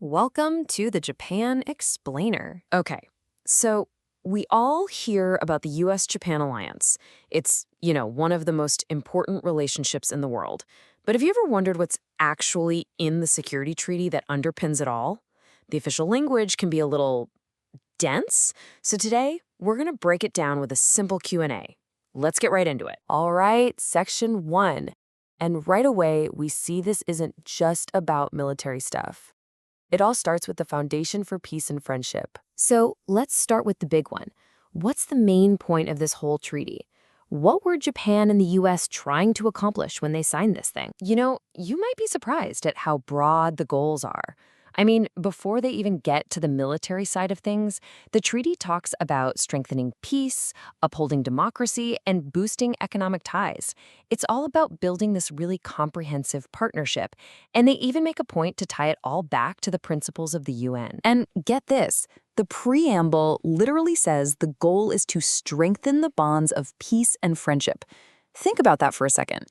Welcome to the Japan Explainer. Okay, so we all hear about the US-Japan alliance. It's, one of the most important relationships in the world. But have you ever wondered what's actually in the security treaty that underpins it all? The official language can be a little dense, so today we're going to break it down with a simple Q&A. Let's get right into it. All right, Section 1. And right away, we see this isn't just about military stuff. It all starts with the foundation for peace and friendship. So let's start with the big one. What's the main point of this whole treaty? What were Japan and the US trying to accomplish when they signed this thing? You might be surprised at how broad the goals are. I mean, before they even get to the military side of things, the treaty talks about strengthening peace, upholding democracy, and boosting economic ties. It's all about building this really comprehensive partnership, and they even make a point to tie it all back to the principles of the UN. And get this, the preamble literally says the goal is to strengthen the bonds of peace and friendship. Think about that for a second.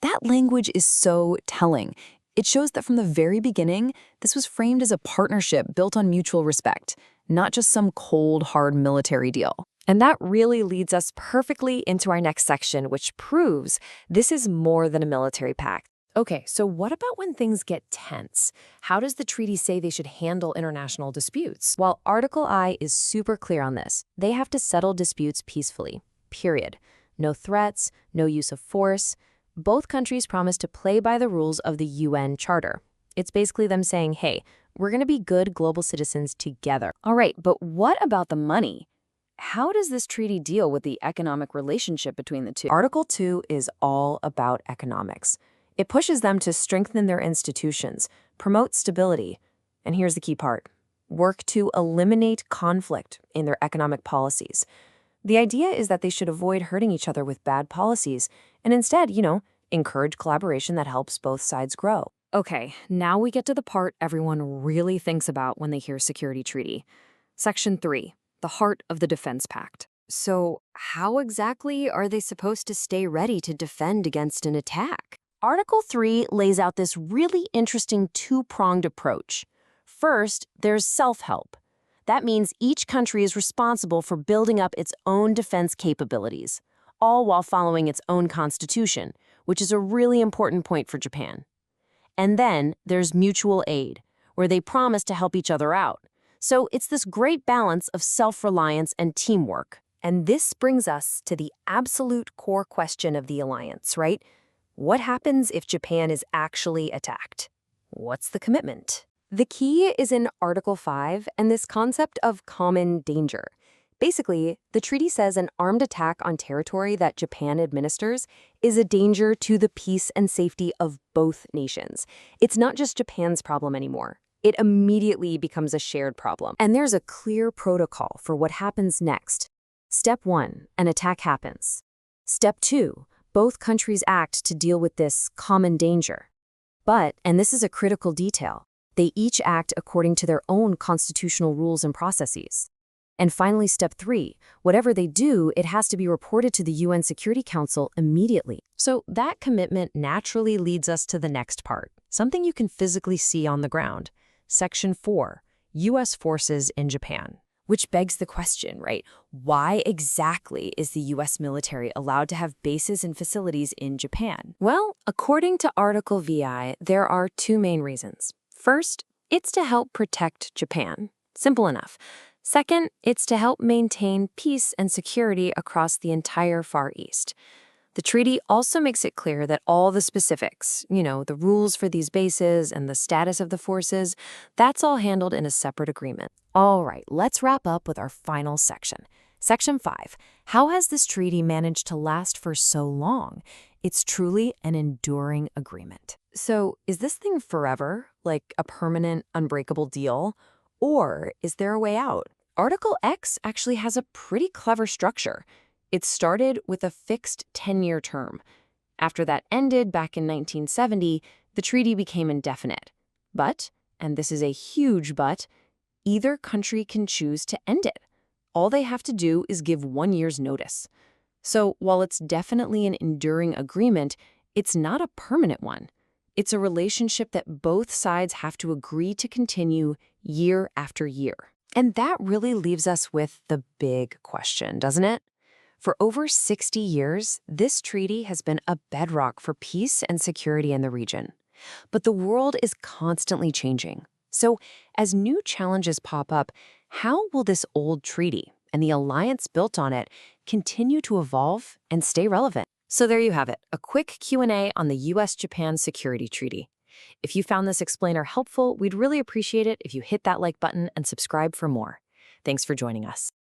That language is so telling. It shows that from the very beginning, this was framed as a partnership built on mutual respect, not just some cold, hard military deal. And that really leads us perfectly into our next section, which proves this is more than a military pact. Okay, so what about when things get tense? How does the treaty say they should handle international disputes? Well, Article I is super clear on this. They have to settle disputes peacefully, period. No threats, no use of force. Both countries promise to play by the rules of the UN Charter. It's basically them saying, hey, we're going to be good global citizens together. All right, but what about the money? How does this treaty deal with the economic relationship between the two? Article 2 is all about economics. It pushes them to strengthen their institutions, promote stability, and here's the key part, work to eliminate conflict in their economic policies. The idea is that they should avoid hurting each other with bad policies and instead, encourage collaboration that helps both sides grow. Okay, now we get to the part everyone really thinks about when they hear security treaty. Section 3, the heart of the defense pact. So how exactly are they supposed to stay ready to defend against an attack? Article 3 lays out this really interesting two-pronged approach. First, there's self-help. That means each country is responsible for building up its own defense capabilities, all while following its own constitution, which is a really important point for Japan. And then there's mutual aid, where they promise to help each other out. So it's this great balance of self-reliance and teamwork. And this brings us to the absolute core question of the alliance, right? What happens if Japan is actually attacked? What's the commitment? The key is in Article 5 and this concept of common danger. Basically, the treaty says an armed attack on territory that Japan administers is a danger to the peace and safety of both nations. It's not just Japan's problem anymore. It immediately becomes a shared problem. And there's a clear protocol for what happens next. Step 1, an attack happens. Step 2, both countries act to deal with this common danger. But, and this is a critical detail, they each act according to their own constitutional rules and processes. And finally, step 3, whatever they do, it has to be reported to the UN Security Council immediately. So that commitment naturally leads us to the next part, something you can physically see on the ground. Section 4, US forces in Japan. Which begs the question, right? Why exactly is the US military allowed to have bases and facilities in Japan? Well, according to Article VI, there are two main reasons. First, it's to help protect Japan. Simple enough. Second, it's to help maintain peace and security across the entire Far East. The treaty also makes it clear that all the specifics, the rules for these bases and the status of the forces, that's all handled in a separate agreement. All right, let's wrap up with our final section. Section 5. How has this treaty managed to last for so long? It's truly an enduring agreement. So, is this thing forever, like a permanent, unbreakable deal? Or is there a way out? Article X actually has a pretty clever structure. It started with a fixed 10-year term. After that ended back in 1970, the treaty became indefinite. But, and this is a huge but, either country can choose to end it. All they have to do is give 1 year's notice. So while it's definitely an enduring agreement, it's not a permanent one. It's a relationship that both sides have to agree to continue year after year. And that really leaves us with the big question, doesn't it? For over 60 years, this treaty has been a bedrock for peace and security in the region. But the world is constantly changing. So, as new challenges pop up, how will this old treaty and the alliance built on it continue to evolve and stay relevant? So there you have it, a quick Q&A on the U.S.-Japan Security Treaty. If you found this explainer helpful, we'd really appreciate it if you hit that like button and subscribe for more. Thanks for joining us.